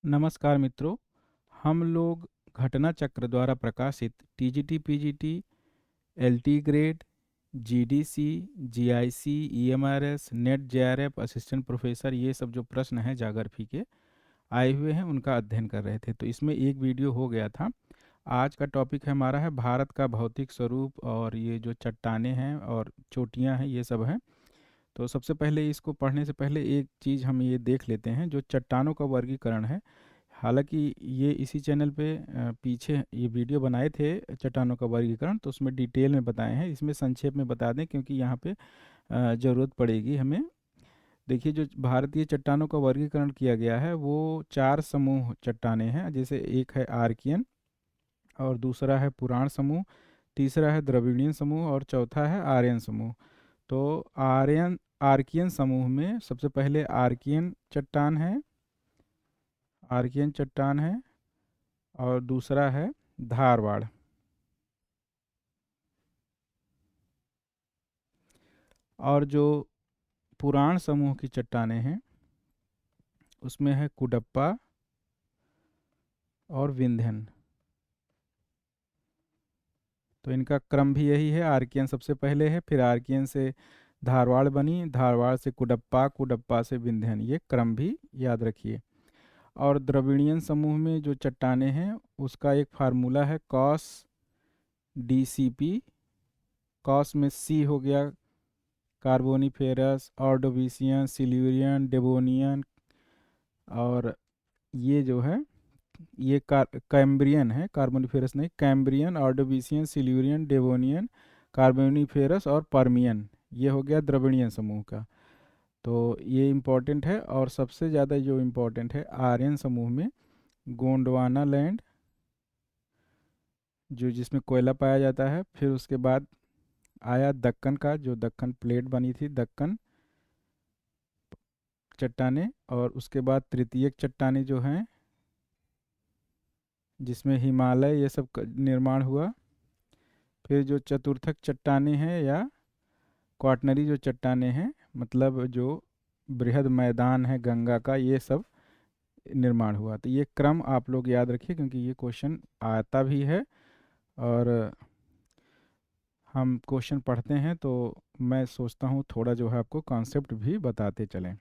नमस्कार मित्रों। हम लोग घटना चक्र द्वारा प्रकाशित TGT PGT LT grade GDC GIC EMRS net JRF assistant professor ये सब जो प्रश्न हैं जागरफी के आए हुए हैं उनका अध्ययन कर रहे थे। तो इसमें एक वीडियो हो गया था। आज का टॉपिक है हमारा है भारत का भौतिक स्वरूप और ये जो चट्टानें हैं और चोटियां हैं ये सब हैं। तो सबसे पहले इसको पढ़ने से पहले एक चीज़ हम ये देख लेते हैं जो चट्टानों का वर्गीकरण है। हालांकि ये इसी चैनल पे पीछे ये वीडियो बनाए थे चट्टानों का वर्गीकरण, तो उसमें डिटेल में बताए हैं। इसमें संक्षेप में बता दें क्योंकि यहाँ पे ज़रूरत पड़ेगी हमें। देखिए, जो भारतीय चट्टानों का वर्गीकरण किया गया है वो चार समूह चट्टानें हैं। जैसे एक है आर्कियन, और दूसरा है पुराण समूह, तीसरा है द्रविड़ीय समूह और चौथा है आर्यन समूह। तो आर्कियन समूह में सबसे पहले आर्कियन चट्टान है और दूसरा है धारवाड़। और जो पुराण समूह की चट्टानें हैं उसमें है कुडप्पा और विंध्यन। तो इनका क्रम भी यही है, आर्कियन सबसे पहले है, फिर आर्कियन से धारवाड़ बनी, धारवाड़ से कुडप्पा, कुडप्पा से विंध्यन। ये क्रम भी याद रखिए। और द्रविड़ियन समूह में जो चट्टानें हैं उसका एक फार्मूला है कॉस डीसीपी। कॉस में सी हो गया कार्बोनिफेरस, ऑर्डोविशियन, सिल्यूरियन, डेवोनियन, और ये जो है ये कैम्ब्रियन है, कार्बोनिफेरस नहीं, Cambrian, Ordovician, Silurian, Devonian, Carboniferous और पर्मियन। ये हो गया द्रविड़ीय समूह का। तो ये इम्पोर्टेंट है। और सबसे ज़्यादा जो इम्पोर्टेंट है आर्यन समूह में गोंडवाना लैंड, जो जिसमें कोयला पाया जाता है। फिर उसके बाद आया दक्कन का, जो दक्कन प्लेट बनी थी, दक्कन चट्टानें। और उसके बाद तृतीयक चट्टानें जो हैं जिसमें हिमालय ये सब निर्माण हुआ। फिर जो चतुर्थक चट्टानें हैं या क्वाटनरी जो चट्टानें हैं, मतलब जो बृहद मैदान है गंगा का, ये सब निर्माण हुआ। तो ये क्रम आप लोग याद रखिए क्योंकि ये क्वेश्चन आता भी है और हम क्वेश्चन पढ़ते हैं तो मैं सोचता हूँ थोड़ा जो है आपको कॉन्सेप्ट भी बताते चलें।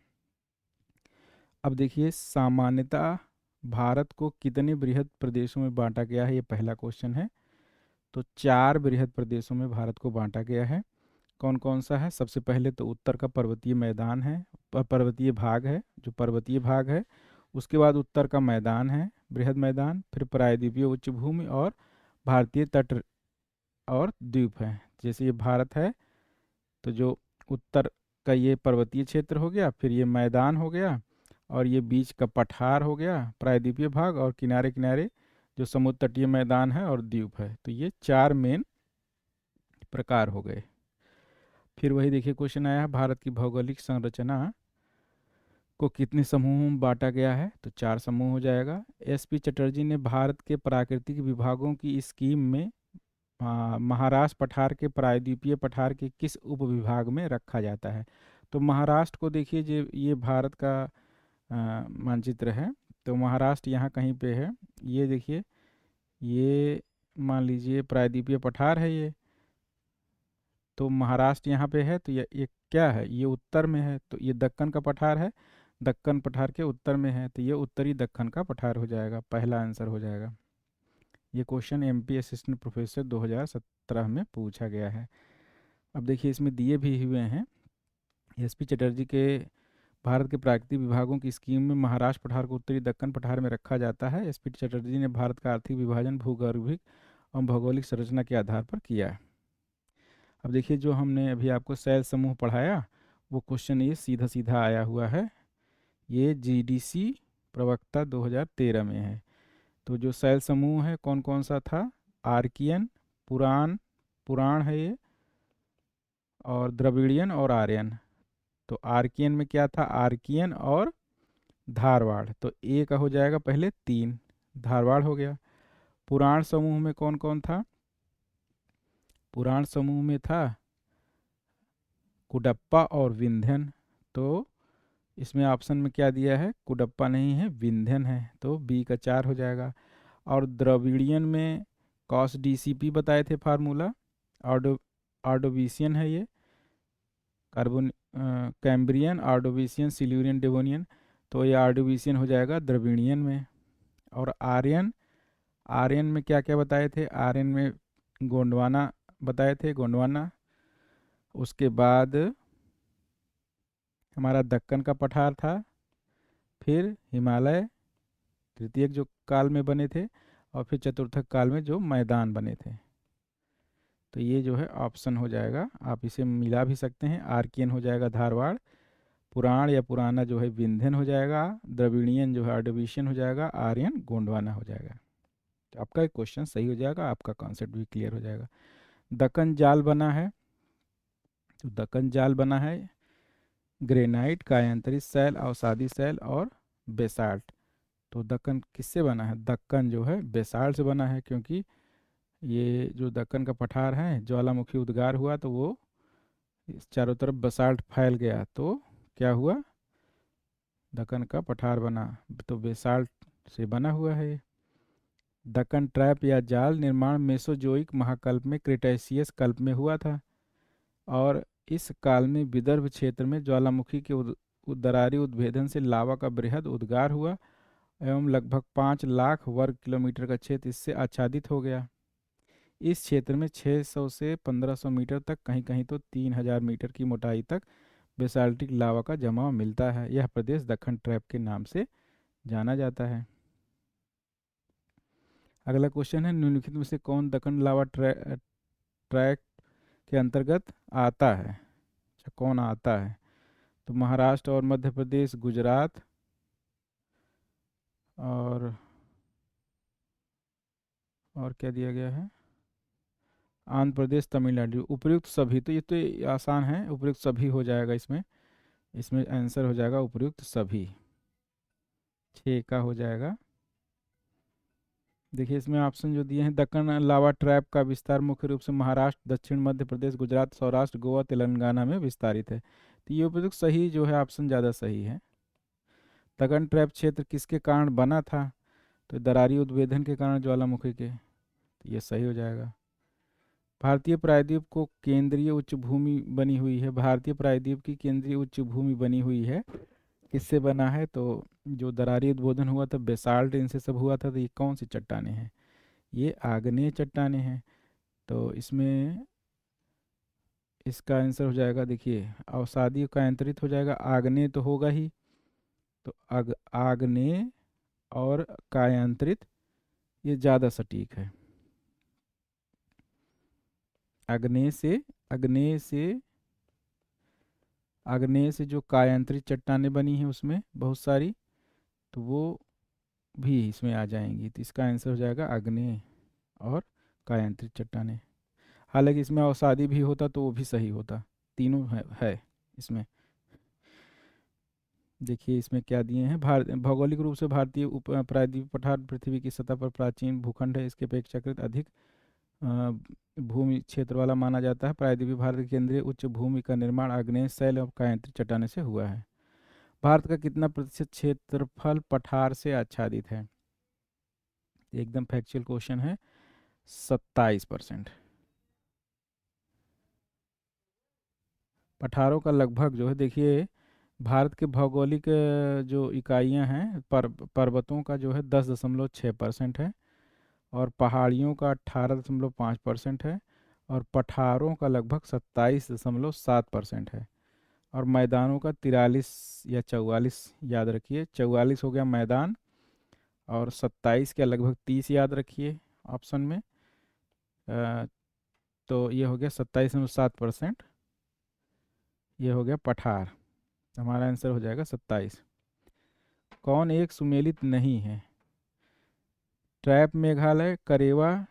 अब देखिए, सामान्यतः भारत को कितने बृहद प्रदेशों में बांटा गया है, ये पहला क्वेश्चन है। तो 4 बृहद प्रदेशों में भारत को बांटा गया है। कौन कौन सा है? सबसे पहले तो उत्तर का पर्वतीय मैदान है, पर्वतीय भाग है, जो पर्वतीय भाग है। उसके बाद उत्तर का मैदान है, बृहद मैदान। फिर प्रायद्वीपीय उच्च भूमि और भारतीय तट और द्वीप है। जैसे ये भारत है तो जो उत्तर का ये पर्वतीय क्षेत्र हो गया, फिर ये मैदान हो गया, और ये बीच का पठार हो गया प्रायद्वीपीय भाग, और किनारे किनारे जो समुद्र तटीय मैदान है और द्वीप है। तो ये 4 मेन प्रकार हो गए। फिर वही देखिए क्वेश्चन आया, भारत की भौगोलिक संरचना को कितने समूहों में बांटा गया है? तो 4 समूह हो जाएगा। एसपी चटर्जी ने भारत के प्राकृतिक विभागों की स्कीम में महाराष्ट्र पठार के प्रायद्वीपीय पठार के किस उपविभाग में रखा जाता है? तो महाराष्ट्र को देखिए, जो ये भारत का मानचित्र है, तो महाराष्ट्र यहाँ कहीं पे है। ये देखिए, ये मान लीजिए प्रायद्वीपीय पठार है ये, तो महाराष्ट्र यहाँ पे है। तो ये क्या है? ये उत्तर में है, तो ये दक्कन का पठार है, दक्कन पठार के उत्तर में है, तो ये उत्तरी दक्कन का पठार हो जाएगा, पहला आंसर हो जाएगा। ये क्वेश्चन एमपी असिस्टेंट प्रोफेसर 2017 में पूछा गया है। अब देखिए, इसमें दिए भी हुए हैं। एसपी चटर्जी के भारत के प्राकृतिक विभागों की स्कीम में महाराष्ट्र पठार को उत्तरी दक्कन पठार में रखा जाता है। एसपी चटर्जी ने भारत का आर्थिक विभाजन भूगर्भिक और भौगोलिक संरचना के आधार पर किया है। अब देखिए, जो हमने अभी आपको शैल समूह पढ़ाया वो क्वेश्चन ये सीधा सीधा आया हुआ है। ये जीडीसी प्रवक्ता 2013 में है। तो जो शैल समूह है कौन कौन सा था? आर्कियन, पुराण है ये, और द्रविड़ियन और आर्यन। तो आर्कियन में क्या था? आर्कियन और धारवाड़। तो ए का हो जाएगा पहले 3, धारवाड़ हो गया। पुराण समूह में कौन कौन था? पुराण समूह में था कुडप्पा और विंध्यन। तो इसमें ऑप्शन में क्या दिया है, कुडप्पा नहीं है, विंध्यन है, तो बी का 4 हो जाएगा। और द्रविड़ियन में कॉस डीसीपी बताए थे फार्मूला, ऑर्डो ऑर्डोविशियन है ये, carbon Cambrian, Ordovician, Silurian, Devonian, तो ये ऑर्डोविशियन हो जाएगा द्रविड़ियन में। और आर्यन, आर्यन में क्या क्या बताए थे, आर्यन में गोंडवाना बताए थे, गोंडवाना। उसके बाद हमारा दक्कन का पठार था, फिर हिमालय तृतीयक जो काल में बने थे, और फिर चतुर्थक काल में जो मैदान बने थे। तो ये जो है ऑप्शन हो जाएगा, आप इसे मिला भी सकते हैं, आर्कियन हो जाएगा धारवाड़, पुराण या पुराना जो है विंध्यन हो जाएगा, द्रविड़ियन जो है ऑर्डोविशियन हो जाएगा, आर्यन गोंडवाना हो जाएगा। तो आपका एक क्वेश्चन सही हो जाएगा, आपका कॉन्सेप्ट भी क्लियर हो जाएगा। दक्कन जाल बना है, तो दक्कन जाल बना है ग्रेनाइट, कायांतरित शैल, अवसादी शैल और बेसाल्ट। तो दक्कन किससे बना है, दक्कन जो है बेसाल्ट से बना है, क्योंकि ये जो दक्कन का पठार है, ज्वालामुखी उद्गार हुआ तो वो चारों तरफ बेसाल्ट फैल गया, तो क्या हुआ, दक्कन का पठार बना, तो बेसाल्ट से बना हुआ है ये। दक्कन ट्रैप या जाल निर्माण मेसोजोइक महाकल्प में क्रेटेशियस कल्प में हुआ था, और इस काल में विदर्भ क्षेत्र में ज्वालामुखी के दरारी उद्भेदन से लावा का बृहद उद्गार हुआ, एवं लगभग 5 लाख वर्ग किलोमीटर का क्षेत्र इससे आच्छादित हो गया। इस क्षेत्र में 600 से 1500 मीटर तक, कहीं कहीं तो 3000 मीटर की मोटाई तक बेसाल्टिक लावा का जमाव मिलता है। यह प्रदेश दक्कन ट्रैप के नाम से जाना जाता है। अगला क्वेश्चन है, निम्नलिखित में से कौन दक्कन लावा ट्रैक के अंतर्गत आता है, अच्छा कौन आता है, तो महाराष्ट्र और मध्य प्रदेश, गुजरात और क्या दिया गया है, आंध्र प्रदेश, तमिलनाडु, उपयुक्त सभी, तो ये तो आसान है, उपयुक्त सभी हो जाएगा इसमें, इसमें आंसर हो जाएगा उपयुक्त सभी, 6 का हो जाएगा। देखिए इसमें ऑप्शन जो दिए हैं, दक्कन लावा ट्रैप का विस्तार मुख्य रूप से महाराष्ट्र, दक्षिण मध्य प्रदेश, गुजरात, सौराष्ट्र, गोवा, तेलंगाना में विस्तारित है, तो ये उपयुक्त सही जो है ऑप्शन ज़्यादा सही है। दक्कन ट्रैप क्षेत्र किसके कारण बना था, तो दरारी उद्भेदन के कारण ज्वालामुखी के, तो ये सही हो जाएगा। भारतीय प्रायद्वीप को केंद्रीय उच्च भूमि बनी हुई है, भारतीय प्रायद्वीप की केंद्रीय उच्च भूमि बनी हुई है, किससे बना है, तो जो दरारी उद्भेदन हुआ था बेसाल्ट इनसे सब हुआ था, तो ये कौन सी चट्टानें हैं, ये आग्नेय चट्टानें हैं। तो इसमें इसका आंसर हो जाएगा, देखिए अवसादी का अंतरित हो जाएगा, आग्नेय तो होगा ही, तो आग्नेय और कायांतरित ये ज़्यादा सटीक है। आग्नेय से आग्नेय से आग्नेय से जो कायांतरित चट्टानें बनी हैं उसमें बहुत सारी, तो वो भी इसमें आ जाएंगी, तो इसका आंसर हो जाएगा आग्नेय और कायांतरित चट्टानें। हालांकि इसमें अवसादी भी होता तो वो भी सही होता, तीनों है इसमें। देखिए इसमें क्या दिए हैं, भारत भौगोलिक रूप से भारतीय उप प्रायद्वीप पठार पृथ्वी की सतह पर प्राचीन भूखंड है, इसके अपेक्षाकृत अधिक अ, भूमि क्षेत्र वाला माना जाता है। प्रायद्वीपीय भारत के केंद्रीय उच्च भूमि का निर्माण आग्नेय शैल और कायांतरित चट्टाने से हुआ है। भारत का कितना प्रतिशत क्षेत्रफल पठार से आच्छादित है, एकदम फैक्चुअल क्वेश्चन है, 27%। पठारों का लगभग जो है, देखिए भारत के भौगोलिक जो इकाइयां हैं, पर्वतों का जो है 10.6% है, और पहाड़ियों का 18.5% है, और पठारों का लगभग 27.7% है, और मैदानों का 43 या 44, याद रखिए 44 हो गया मैदान, और 27 के लगभग 30 याद रखिए ऑप्शन में। अ, तो ये हो गया 27.7%, ये हो गया पठार, हमारा आंसर हो जाएगा 27। कौन एक सुमेलित नहीं है, ट्रैप मेघालय, करेवा,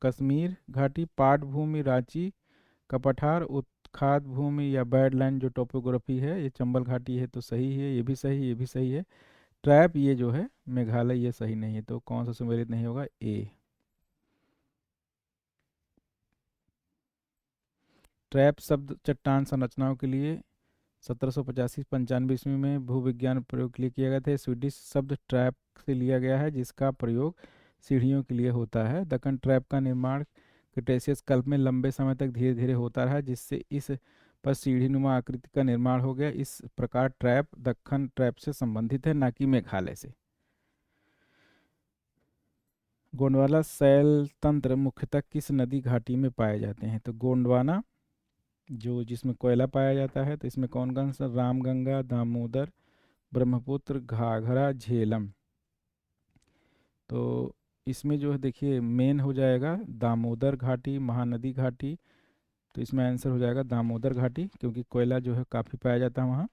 कश्मीर घाटी, पाट भूमि रांची का पठार, उत्खाद भूमि या बैडलैंड जो टोपोग्राफी है, ये चंबल घाटी है, तो सही है, ये भी सही, ये भी सही है। ट्रैप ये जो है मेघालय, ये सही नहीं है, तो कौन सा सुमेलित नहीं होगा, ए। ट्रैप शब्द चट्टान संरचनाओं के लिए 1785 ईस्वी में भूविज्ञान प्रयोग के लिए किया गया था। स्वीडिश शब्द ट्रैप से लिया गया है, जिसका प्रयोग सीढ़ियों के लिए होता है। दक्कन ट्रैप का निर्माण क्रिटेशियस कल्प में लंबे समय तक धीरे धीरे होता रहा, जिससे इस पर सीढ़ीनुमा आकृति का निर्माण हो गया। इस प्रकार ट्रैप दक्कन ट्रैप से संबंधित है, ना कि मेघालय से। गोंडवाना शैल तंत्र मुख्यतः किस नदी घाटी में पाए जाते हैं? तो गोंडवाना जो जिसमें कोयला पाया जाता है, तो इसमें कौन कौन सा? रामगंगा, दामोदर, ब्रह्मपुत्र, घाघरा, झेलम। तो इसमें जो है देखिए मेन हो जाएगा दामोदर घाटी, महानदी घाटी। तो इसमें आंसर हो जाएगा दामोदर घाटी, क्योंकि कोयला जो है काफ़ी पाया जाता है वहाँ।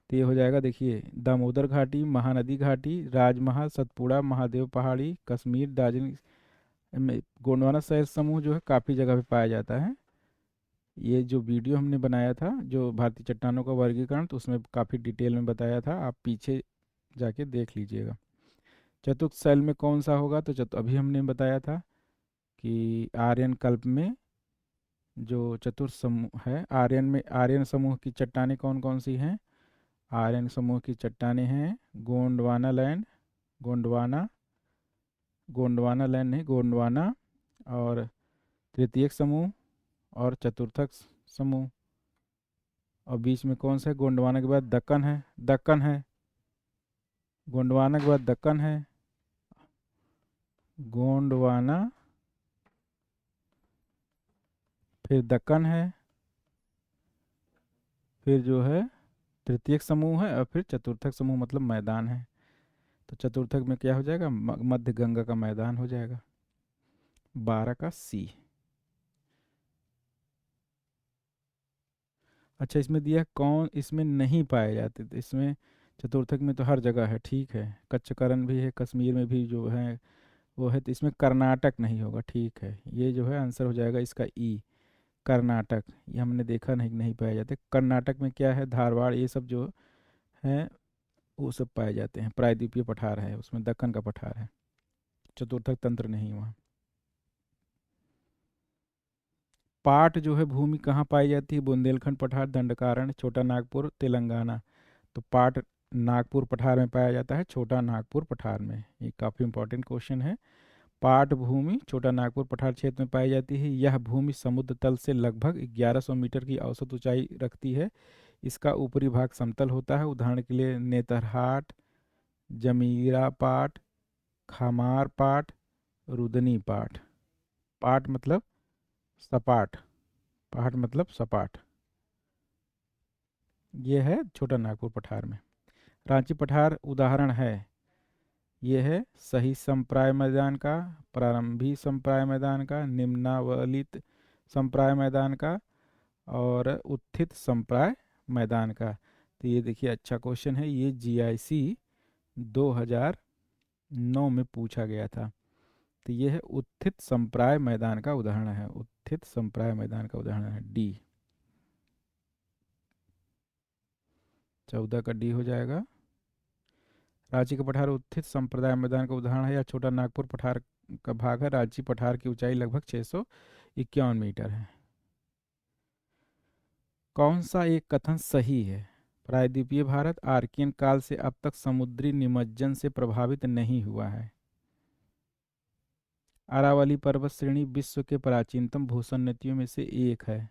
तो ये हो जाएगा देखिए दामोदर घाटी, महानदी घाटी, राजमहल, सतपुड़ा, महादेव पहाड़ी, कश्मीर, दार्जिलिंग में गोंडवाना शैल समूह जो है काफ़ी जगह पे पाया जाता है। ये जो वीडियो हमने बनाया था जो भारतीय चट्टानों का वर्गीकरण, तो उसमें काफ़ी डिटेल में बताया था, आप पीछे जाके देख लीजिएगा। चतुर्थ शैल में कौन सा होगा? तो अभी हमने बताया था कि आर्यन कल्प में जो चतुर्थ समूह है, आर्यन में आर्यन समूह की चट्टानें कौन कौन सी हैं? आर्यन समूह की चट्टानें हैं गोंडवाना लैंड, गोंडवाना, गोंडवाना लैंड नहीं, गोंडवाना, और तृतीयक समूह और चतुर्थक समूह। और बीच में कौन सा है? गोंडवाना के बाद दक्कन है, दक्कन है, गोंडवाना के बाद दक्कन है, गोंडवाना, फिर दक्कन है, फिर जो है तृतीयक समूह है, और फिर चतुर्थक समूह मतलब मैदान है। तो चतुर्थक में क्या हो जाएगा? मध्य गंगा का मैदान हो जाएगा। 12 का सी। अच्छा, इसमें दिया कौन इसमें नहीं पाए जाते? तो इसमें चतुर्थक में तो हर जगह है, ठीक है, कच्छकरण भी है, कश्मीर में भी जो है वो है। तो इसमें कर्नाटक नहीं होगा, ठीक है, ये जो है आंसर हो जाएगा इसका ई, कर्नाटक। ये हमने देखा नहीं, नहीं पाए जाते। कर्नाटक में क्या है? धारवाड़, ये सब जो है वो सब पाए जाते हैं। प्रायद्वीपीय पठार है उसमें, दक्कन का पठार है, चतुर्थक तंत्र नहीं वहाँ। पाट जो है भूमि कहाँ पाई जाती है? बुंदेलखंड पठार, दंडकारण्य, छोटा नागपुर, तेलंगाना। तो पाट नागपुर पठार में पाया जाता है, छोटा नागपुर पठार में। ये काफ़ी इंपॉर्टेंट क्वेश्चन है। पाट भूमि छोटा नागपुर पठार क्षेत्र में पाई जाती है। यह भूमि समुद्र तल से लगभग 1100 मीटर की औसत ऊंचाई रखती है। इसका ऊपरी भाग समतल होता है। उदाहरण के लिए नेतरहाट, जमीरा पाट, खामार पाट, रुदनी पाट। पाट मतलब सपाट, पहाड़ मतलब सपाट। ये है छोटा नागपुर पठार में। रांची पठार उदाहरण है, ये है सही संप्राय मैदान का, प्रारंभी संप्राय मैदान का, निम्नावलित संप्राय मैदान का, और उत्थित संप्राय मैदान का। तो ये देखिए अच्छा क्वेश्चन है, ये जीआईसी 2009 में पूछा गया था। तो ये है उत्थित संप्राय मैदान का उदाहरण है, उत्थित संप्राय मैदान का उदाहरण है डी। 14 का डी हो जाएगा। रांची का पठार उत्थित संप्रदाय मैदान का उदाहरण है, या छोटा नागपुर पठार का भाग है। रांची पठार की ऊंचाई लगभग 651 मीटर है। कौन सा एक कथन सही है? प्रायद्वीपीय भारत आर्कियन काल से अब तक समुद्री निमज्जन से प्रभावित नहीं हुआ है। अरावली पर्वत श्रेणी विश्व के प्राचीनतम भूसन्नतियों में से एक है।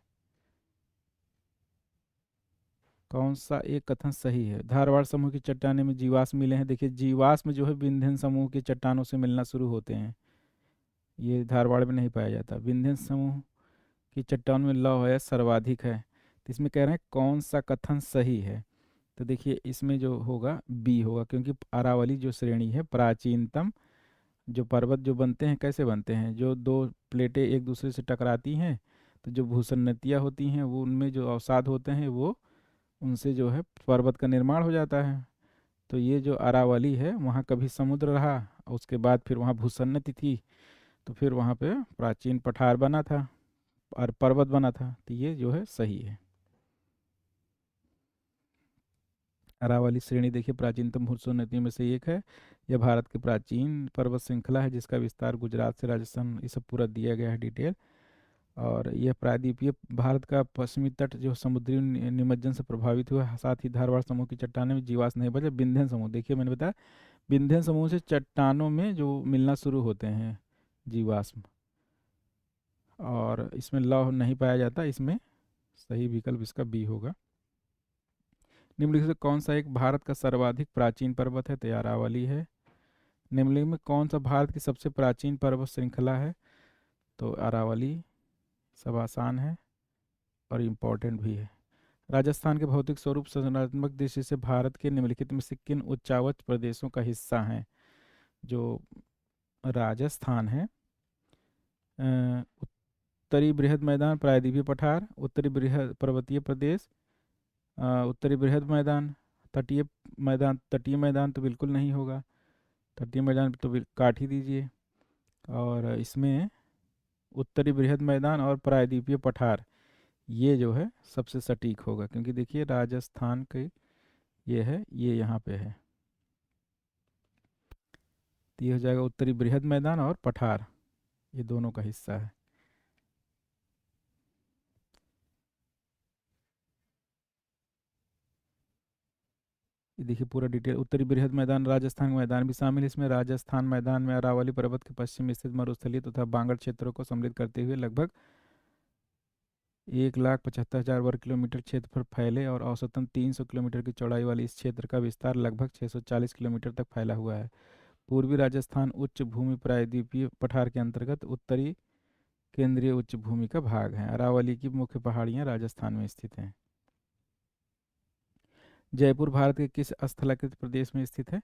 कौन सा एक कथन सही है? धारवाड़ समूह की चट्टानें में जीवाश्म मिले हैं। देखिए जीवाश्म जो है विंध्यन समूह की चट्टानों से मिलना शुरू होते हैं, ये धारवाड़ में नहीं पाया जाता। विंध्यन समूह की चट्टानों में लौह अयस्क सर्वाधिक है। तो इसमें कह रहे हैं कौन सा कथन सही है? तो देखिए इसमें जो होगा बी होगा, क्योंकि अरावली जो श्रेणी है प्राचीनतम, जो पर्वत जो बनते हैं कैसे बनते हैं? जो दो प्लेटें एक दूसरे से टकराती हैं, तो जो भूसन्नतियाँ होती हैं वो उनमें जो अवसाद होते हैं वो उनसे जो है पर्वत का निर्माण हो जाता है। तो ये जो अरावली है वहाँ कभी समुद्र रहा, उसके बाद फिर वहाँ भूसन्नति थी, तो फिर वहाँ पे प्राचीन पठार बना था और पर्वत बना था। तो ये जो है सही है। अरावली श्रेणी देखिए प्राचीनतम भूसुन्नतियों में से एक है। यह भारत की प्राचीन पर्वत श्रृंखला है जिसका विस्तार गुजरात से राजस्थान, ये सब पूरा दिया गया है डिटेल। और यह प्रायद्वीपीय भारत का पश्चिमी तट जो समुद्री निमज्जन से प्रभावित हुआ, साथ ही धारवाड़ समूह की चट्टानें में जीवाश्म नहीं बचे। विंध्यन समूह, देखिए मैंने बताया विंध्यन समूह से चट्टानों में जो मिलना शुरू होते हैं जीवाश्म, और इसमें लौह नहीं पाया जाता। इसमें सही विकल्प इसका बी होगा। निम्नलिखित से कौन सा एक भारत का सर्वाधिक प्राचीन पर्वत है? तो ये अरावली है। निम्नलिखित में कौन सा भारत की सबसे प्राचीन पर्वत श्रृंखला है? तो अरावली। सब आसान है और इम्पोर्टेंट भी है। राजस्थान के भौतिक स्वरूप संरचनात्मक दृष्टि से भारत के निम्नलिखित में से किन उच्चावच प्रदेशों का हिस्सा है? जो राजस्थान है, उत्तरी बृहद मैदान, प्रायद्वीपीय पठार, उत्तरी बृहद पर्वतीय प्रदेश, उत्तरी बृहद मैदान, तटीय मैदान। तटीय मैदान तो बिल्कुल नहीं होगा, तटीय मैदान तो काट ही दीजिए। और इसमें उत्तरी बृहद मैदान और प्रायद्वीपीय पठार, ये जो है सबसे सटीक होगा, क्योंकि देखिए राजस्थान के ये है, ये यहाँ पे है, तो ये हो जाएगा उत्तरी बृहद मैदान और पठार, ये दोनों का हिस्सा है। ये देखिए पूरा डिटेल, उत्तरी बृहद मैदान राजस्थान का मैदान भी शामिल है इसमें। राजस्थान मैदान में अरावली पर्वत के पश्चिम में स्थित मरुस्थलीय तथा बांगड़ क्षेत्रों को सम्मिलित करते हुए लगभग 1,75,000 वर्ग किलोमीटर क्षेत्रफल फैले और औसतन 300 किलोमीटर की चौड़ाई वाली इस क्षेत्र का विस्तार लगभग 640 किलोमीटर तक फैला हुआ है। पूर्वी राजस्थान उच्च भूमि प्रायद्वीपीय पठार के अंतर्गत उत्तरी केंद्रीय उच्च भूमि का भाग है। अरावली की मुख्य पहाड़ियाँ राजस्थान में स्थित हैं। जयपुर भारत के किस स्थलाकृत प्रदेश में स्थित है?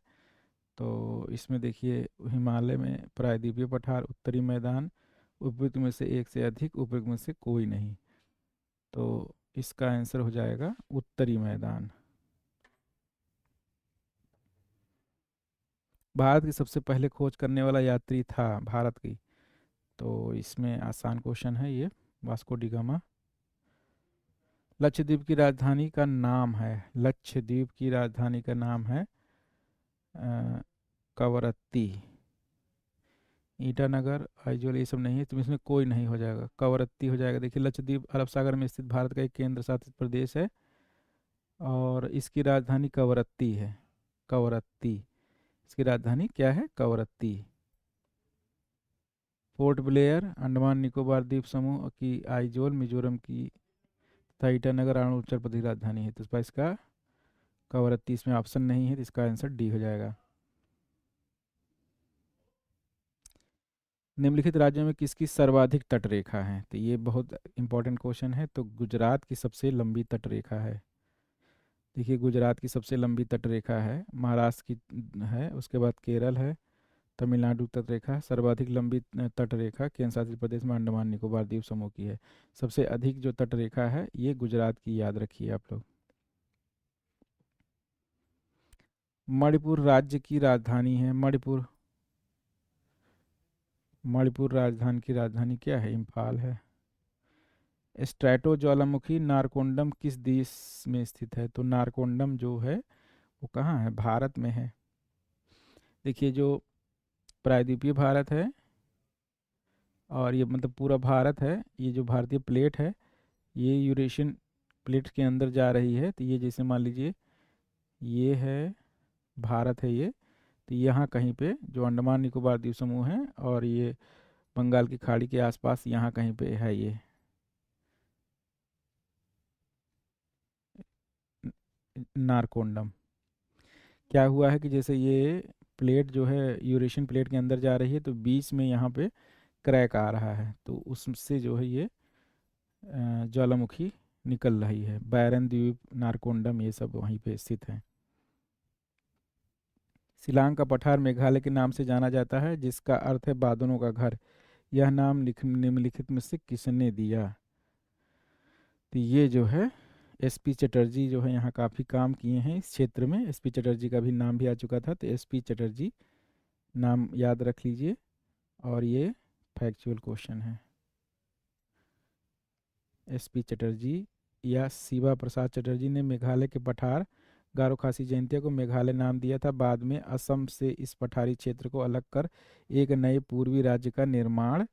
तो इसमें देखिए हिमालय में प्रायद्वीपीय पठार, उत्तरी मैदान, उपयुक्त में से एक से अधिक, उपयुक्त में से कोई नहीं। तो इसका आंसर हो जाएगा उत्तरी मैदान। भारत की सबसे पहले खोज करने वाला यात्री था भारत की, तो इसमें आसान क्वेश्चन है ये, वास्को डी गामा। लक्षद्वीप की राजधानी का नाम है, लक्षद्वीप की राजधानी का नाम है कवरत्ती। ईटानगर, आइजोल ये सब नहीं है, तो इसमें कोई नहीं हो जाएगा, कवरत्ती हो जाएगा। देखिए लक्षद्वीप अरब सागर में स्थित भारत का एक केंद्र शासित प्रदेश है और इसकी राजधानी कवरत्ती है। कवरत्ती, इसकी राजधानी क्या है? कवरत्ती। पोर्ट ब्लेयर अंडमान निकोबार द्वीप समूह की, आइजोल मिजोरम की, तथा ईटानगर अरुणाचल प्रदेश की राजधानी है। तो इसका कवरत्ती इसमें ऑप्शन नहीं है, तो इसका आंसर डी हो जाएगा। निम्नलिखित राज्यों में किसकी सर्वाधिक तटरेखा है? तो ये बहुत इंपॉर्टेंट क्वेश्चन है। तो गुजरात की सबसे लंबी तटरेखा है। देखिए गुजरात की सबसे लंबी तटरेखा है, महाराष्ट्र की है, उसके बाद केरल है, तमिलनाडु तटरेखा। सर्वाधिक लंबी तटरेखा केंद्र शासित प्रदेश में अंडमान निकोबार द्वीप समूह की है। सबसे अधिक जो तटरेखा है ये गुजरात की, याद रखिए आप लोग। मणिपुर राज्य की राजधानी है, मणिपुर। मणिपुर राजधानी की राजधानी क्या है? इम्फाल है। स्ट्रैटो ज्वालामुखी नारकोंडम किस देश में स्थित है? तो नारकोंडम जो है वो कहाँ है? भारत में है। देखिए जो प्रायद्वीपीय भारत है और ये मतलब पूरा भारत है, ये जो भारतीय प्लेट है ये यूरेशियन प्लेट के अंदर जा रही है। तो ये जैसे मान लीजिए ये है भारत है ये, तो यहाँ कहीं पे जो अंडमान निकोबार द्वीप समूह है और ये बंगाल की खाड़ी के आसपास यहाँ कहीं पे है ये नारकोंडम। क्या हुआ है कि जैसे ये प्लेट जो है यूरेशियन प्लेट के अंदर जा रही है, तो बीच में यहाँ पे क्रैक आ रहा है, तो उससे जो है ये ज्वालामुखी निकल रही है। बैरन द्वीप, नारकोंडम, ये सब वहीं पे स्थित है। शिलांग का पठार मेघालय के नाम से जाना जाता है जिसका अर्थ है बादलों का घर। यह नाम निम्नलिखित में से किसने दिया? तो ये जो है एसपी चटर्जी जो है, यहाँ काफ़ी काम किए हैं इस क्षेत्र में। एसपी चटर्जी का भी नाम भी आ चुका था, तो एसपी चटर्जी नाम याद रख लीजिए, और ये फैक्चुअल क्वेश्चन है। एसपी चटर्जी या शिवा प्रसाद चटर्जी ने मेघालय के पठार गारो खासी जयंतिया को मेघालय नाम दिया था। बाद में असम से इस पठारी क्षेत्र को अलग कर एक नए पूर्वी राज्य का निर्माण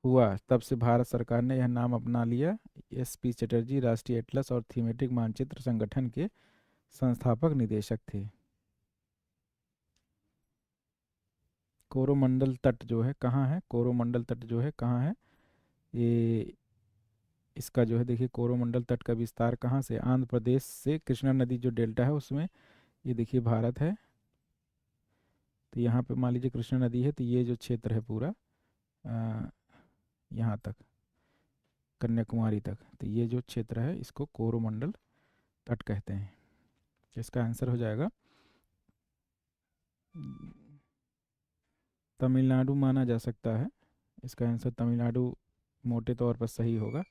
हुआ तब से भारत सरकार ने यह नाम अपना लिया। SP चटर्जी राष्ट्रीय एटलस और थीमेटिक मानचित्र संगठन के संस्थापक निदेशक थे। कोरोमंडल तट जो है कहाँ है, कोरोमंडल तट जो है कहाँ है, ये इसका जो है देखिए कोरोमंडल तट का विस्तार कहाँ से, आंध्र प्रदेश से कृष्णा नदी जो डेल्टा है उसमें, ये देखिए भारत है। तो यहाँ पे मान लीजिए कृष्णा नदी है, तो ये जो क्षेत्र है पूरा अ, यहाँ तक कन्याकुमारी तक, तो ये जो क्षेत्र है इसको कोरोमंडल तट कहते हैं। इसका आंसर हो जाएगा तमिलनाडु माना जा सकता है। इसका आंसर तमिलनाडु मोटे तौर पर सही होगा।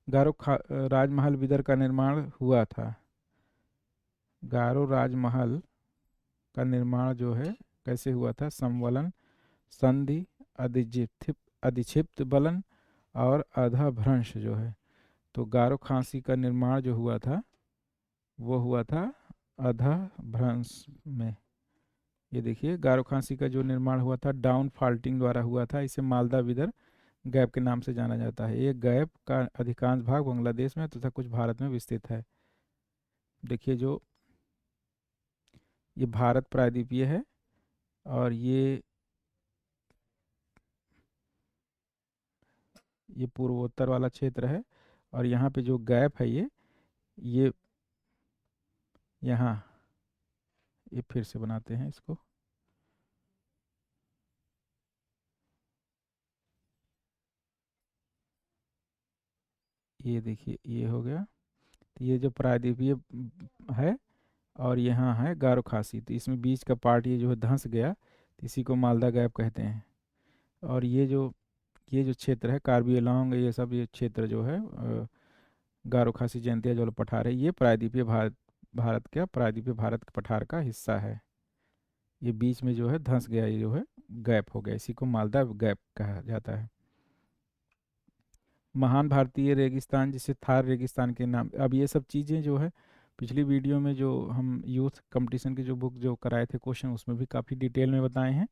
राजमहल बिदर का निर्माण हुआ था। गारो राजमहल का निर्माण जो है कैसे हुआ था, संवलन, संधि, अधिक्षिप्त अधिक्षिप्त बलन और अधाभ्रंश जो है। तो गारो खांसी का निर्माण जो हुआ था वो हुआ था अधाभ्रंश में। ये देखिए गारो खांसी का जो निर्माण हुआ था डाउन फाल्टिंग द्वारा हुआ था। इसे मालदा बिदर गैप के नाम से जाना जाता है। ये गैप का अधिकांश भाग बांग्लादेश में तथा कुछ भारत में विस्तृत है। देखिए जो ये भारत प्रायद्वीपीय है और ये पूर्वोत्तर वाला क्षेत्र है, और यहाँ पे जो गैप है ये यहाँ, ये फिर से बनाते हैं इसको। ये देखिए ये हो गया। तो ये जो प्रायद्वीपीय है और यहाँ है गारो खासी, तो इसमें बीच का पार्ट ये जो है धंस गया, तो इसी को मालदा गैप कहते हैं। और ये जो क्षेत्र है कार्बी एलोंग, ये सब ये क्षेत्र जो है गारो खासी जयंतिया जो पठार है, ये प्रायद्वीपीय भारत का प्रायद्वीपीय भारत के पठार का हिस्सा है। ये बीच में जो है धंस गया, ये जो है गैप हो गया, इसी को मालदा गैप कहा जाता है। महान भारतीय रेगिस्तान जिसे थार रेगिस्तान के नाम, अब ये सब चीज़ें जो है पिछली वीडियो में जो हम यूथ कंपटीशन की जो बुक जो कराए थे क्वेश्चन, उसमें भी काफ़ी डिटेल में बताए हैं,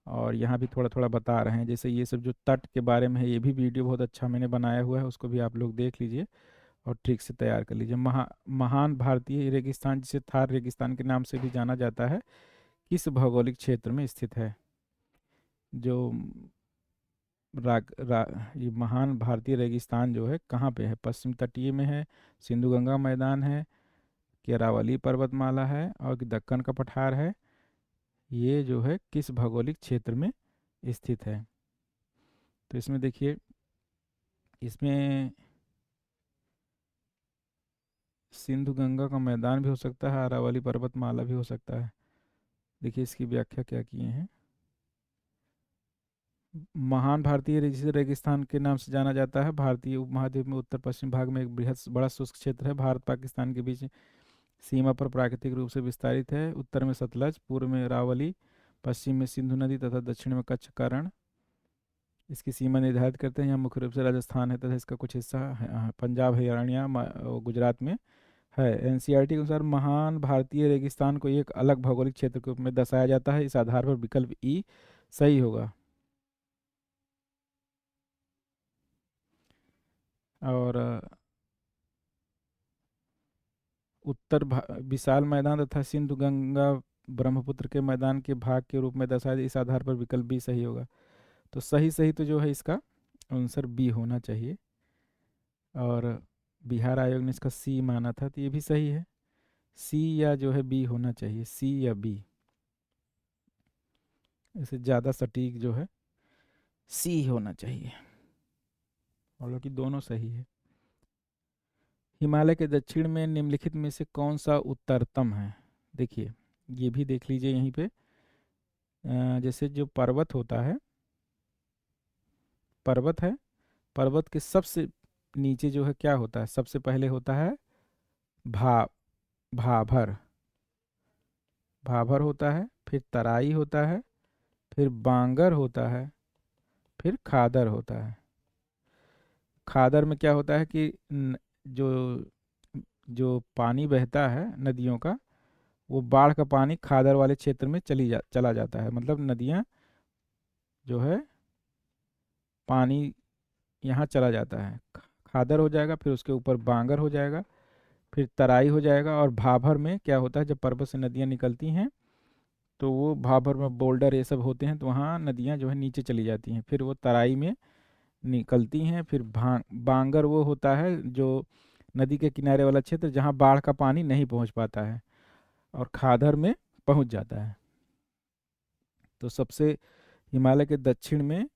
और यहाँ भी थोड़ा थोड़ा बता रहे हैं। जैसे ये सब जो तट के बारे में है, ये भी वीडियो बहुत अच्छा मैंने बनाया हुआ है, उसको भी आप लोग देख लीजिए और ट्रिक से तैयार कर लीजिए। महान भारतीय रेगिस्तान जिसे थार रेगिस्तान के नाम से भी जाना जाता है, किस भौगोलिक क्षेत्र में स्थित है। जो ये महान भारतीय रेगिस्तान जो है कहाँ पे है, पश्चिम तटीय में है, सिंधु गंगा मैदान है, कि अरावली पर्वतमाला है, और कि दक्कन का पठार है। ये जो है किस भौगोलिक क्षेत्र में स्थित है। तो इसमें देखिए, इसमें सिंधु गंगा का मैदान भी हो सकता है, अरावली पर्वतमाला भी हो सकता है। देखिए इसकी व्याख्या क्या किए हैं। महान भारतीय जिसे रेगिस्तान के नाम से जाना जाता है, भारतीय उपमहाद्वीप में उत्तर पश्चिम भाग में एक बृहद बड़ा शुष्क क्षेत्र है। भारत पाकिस्तान के बीच सीमा पर प्राकृतिक रूप से विस्तारित है। उत्तर में सतलज, पूर्व में अरावली, पश्चिम में सिंधु नदी तथा दक्षिण में कच्छ का रण इसकी सीमा निर्धारित करते हैं। यहाँ मुख्य रूप से राजस्थान है तथा इसका कुछ हिस्सा पंजाब, हरियाणा, गुजरात में है। NCERT के अनुसार महान भारतीय रेगिस्तान को एक अलग भौगोलिक क्षेत्र के रूप में दर्शाया जाता है। इस आधार पर विकल्प ई सही होगा। और विशाल मैदान तथा सिंधु गंगा ब्रह्मपुत्र के मैदान के भाग के रूप में दर्शाया, इस आधार पर विकल्प बी सही होगा। तो सही सही तो जो है इसका आंसर बी होना चाहिए, और बिहार आयोग ने इसका सी माना था, तो ये भी सही है। सी या जो है बी होना चाहिए, सी या बी, इससे ज़्यादा सटीक जो है सी होना चाहिए, हालांकि दोनों सही है। हिमालय के दक्षिण में निम्नलिखित में से कौन सा उत्तरतम है। देखिए ये भी देख लीजिए यहीं पे, जैसे जो पर्वत होता है, पर्वत है, पर्वत के सबसे नीचे जो है क्या होता है, सबसे पहले होता है भा भाभर, भाभर होता है, फिर तराई होता है, फिर बांगर होता है, फिर खादर होता है। खादर में क्या होता है कि जो जो पानी बहता है नदियों का, वो बाढ़ का पानी खादर वाले क्षेत्र में चला जाता है। मतलब नदियाँ जो है, पानी यहाँ चला जाता है, खादर हो जाएगा, फिर उसके ऊपर बांगर हो जाएगा, फिर तराई हो जाएगा। और भाभर में क्या होता है, जब पर्वत से नदियाँ निकलती हैं तो वो भाभर में बोल्डर ये सब होते हैं, तो वहाँ नदियाँ जो है नीचे चली जाती हैं, फिर वो तराई में निकलती हैं। फिर बांगर वो होता है जो नदी के किनारे वाला क्षेत्र जहाँ बाढ़ का पानी नहीं पहुँच पाता है, और खादर में पहुँच जाता है। तो सबसे हिमालय के दक्षिण में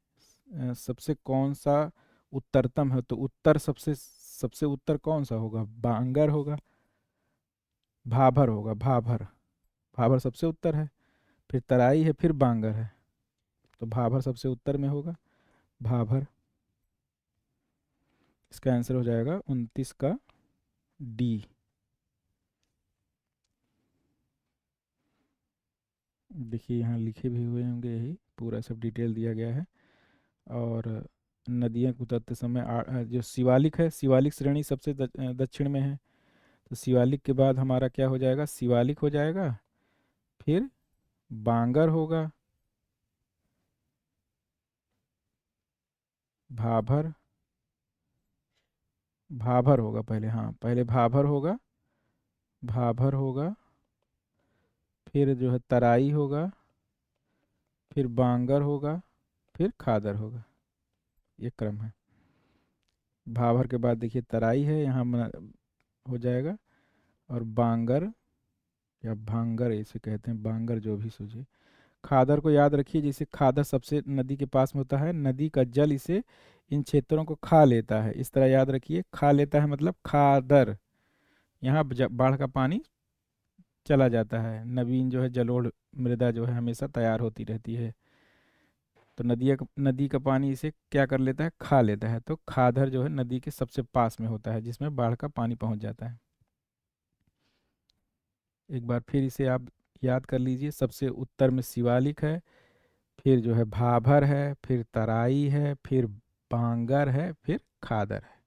सबसे कौन सा उत्तरतम है, तो उत्तर सबसे सबसे उत्तर कौन सा होगा, बांगर होगा, भाभर होगा, भाभर। भाभर सबसे उत्तर है, फिर तराई है, फिर बांगर है, तो भाभर सबसे उत्तर में होगा, भाभर। इसका आंसर हो जाएगा 29 का डी। देखिए यहाँ लिखे भी हुए होंगे, यही पूरा सब डिटेल दिया गया है। और नदियाँ को उतरते समय जो शिवालिक है, शिवालिक श्रेणी सबसे दक्षिण में है, तो शिवालिक के बाद हमारा क्या हो जाएगा, शिवालिक हो जाएगा, फिर बांगर होगा, भाभर, भाभर होगा पहले, हाँ पहले भाभर होगा, भाभर होगा, फिर जो है तराई होगा, फिर बांगर होगा, फिर खादर होगा। ये क्रम है। भाभर के बाद देखिए तराई है, यहाँ हो जाएगा, और बांगर या भांगर इसे कहते हैं, बांगर जो भी सूझे। खादर को याद रखिए, जैसे खादर सबसे नदी के पास में होता है, नदी का जल इसे इन क्षेत्रों को खा लेता है, इस तरह याद रखिए, खा लेता है मतलब खादर। यहाँ बाढ़ का पानी चला जाता है, नवीन जो है जलोढ़ मृदा जो है हमेशा तैयार होती रहती है, तो नदी का पानी इसे क्या कर लेता है, खा लेता है। तो खादर जो है नदी के सबसे पास में होता है, जिसमें बाढ़ का पानी पहुंच जाता है। एक बार फिर इसे आप याद कर लीजिए, सबसे उत्तर में शिवालिक है, फिर जो है भाभर है, फिर तराई है, फिर बांगर है, फिर खादर है।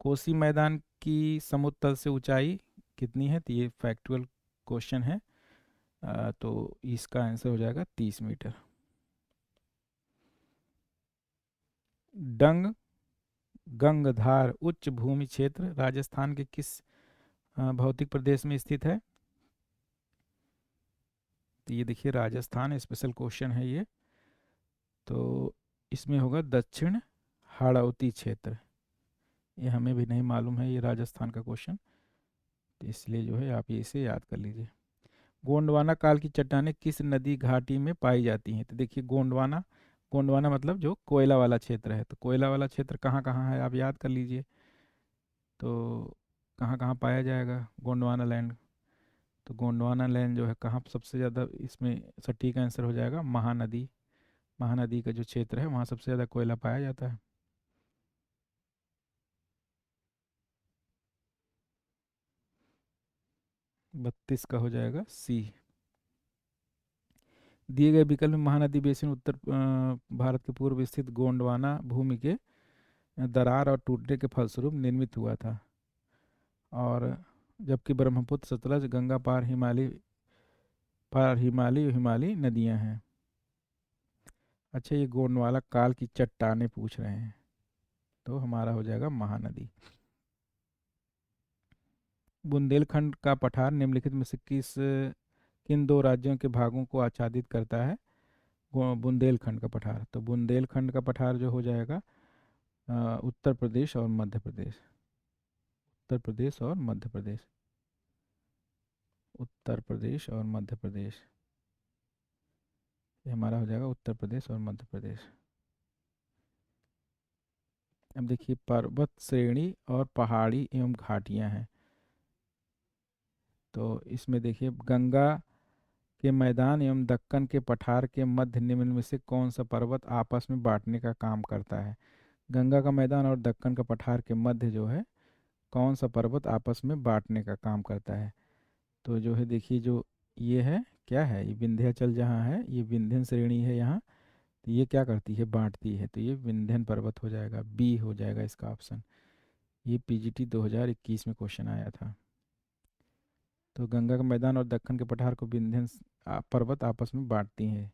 कोसी मैदान की समुद्र तल से ऊंचाई कितनी है, तो ये फैक्चुअल क्वेश्चन है। तो इसका आंसर हो जाएगा 30 मीटर। डंग गंगधार उच्च भूमि क्षेत्र राजस्थान के किस भौतिक प्रदेश में स्थित है, तो ये देखिए राजस्थान स्पेशल क्वेश्चन है ये। तो इसमें होगा दक्षिण हाड़ौती क्षेत्र, ये हमें भी नहीं मालूम है, ये राजस्थान का क्वेश्चन, तो इसलिए जो है आप ये इसे याद कर लीजिए। गोंडवाना काल की चट्टानें किस नदी घाटी में पाई जाती हैं, तो देखिए गोंडवाना, गोंडवाना मतलब जो कोयला वाला क्षेत्र है, तो कोयला वाला क्षेत्र कहाँ कहाँ है आप याद कर लीजिए। तो कहाँ कहाँ पाया जाएगा गोंडवाना लैंड, तो गोंडवाना लैंड जो है कहाँ सबसे ज़्यादा, इसमें सटीक आंसर हो जाएगा महानदी। महानदी का जो क्षेत्र है वहाँ सबसे ज़्यादा कोयला पाया जाता है। 32 का हो जाएगा सी। दिए गए विकल्प में महानदी बेसिन उत्तर भारत के पूर्व स्थित गोंडवाना भूमि के दरार और टूटने के फलस्वरूप निर्मित हुआ था, और जबकि ब्रह्मपुत्र सतलज गंगा हिमालय नदियां हैं। अच्छा, ये गोंडवाना काल की चट्टानें पूछ रहे हैं, तो हमारा हो जाएगा महानदी। बुंदेलखंड का पठार निम्नलिखित में से किन दो राज्यों के भागों को आच्छादित करता है, बुंदेलखंड का पठार, तो बुंदेलखंड का पठार जो हो जाएगा उत्तर प्रदेश और मध्य प्रदेश, उत्तर प्रदेश और मध्य प्रदेश, उत्तर प्रदेश और मध्य प्रदेश, ये हमारा हो जाएगा उत्तर प्रदेश और मध्य प्रदेश। अब देखिए पर्वत श्रेणी और पहाड़ी एवं घाटियां हैं, तो इसमें देखिए गंगा के मैदान एवं दक्कन के पठार के मध्य निम्न में से कौन सा पर्वत आपस में बांटने का काम करता है। गंगा का मैदान और दक्कन का पठार के मध्य जो है कौन सा पर्वत आपस में बांटने का काम करता है, तो जो है देखिए जो ये है, क्या है ये, विंध्याचल जहाँ है, ये विंध्यन श्रेणी है यहाँ, तो ये क्या करती है, बांटती है, तो ये विंध्यन पर्वत हो जाएगा, बी हो जाएगा इसका ऑप्शन। ये पीजीटी 2021 में क्वेश्चन आया था। तो गंगा का मैदान और दक्कन के पठार को पर्वत आपस में बांटती हैं।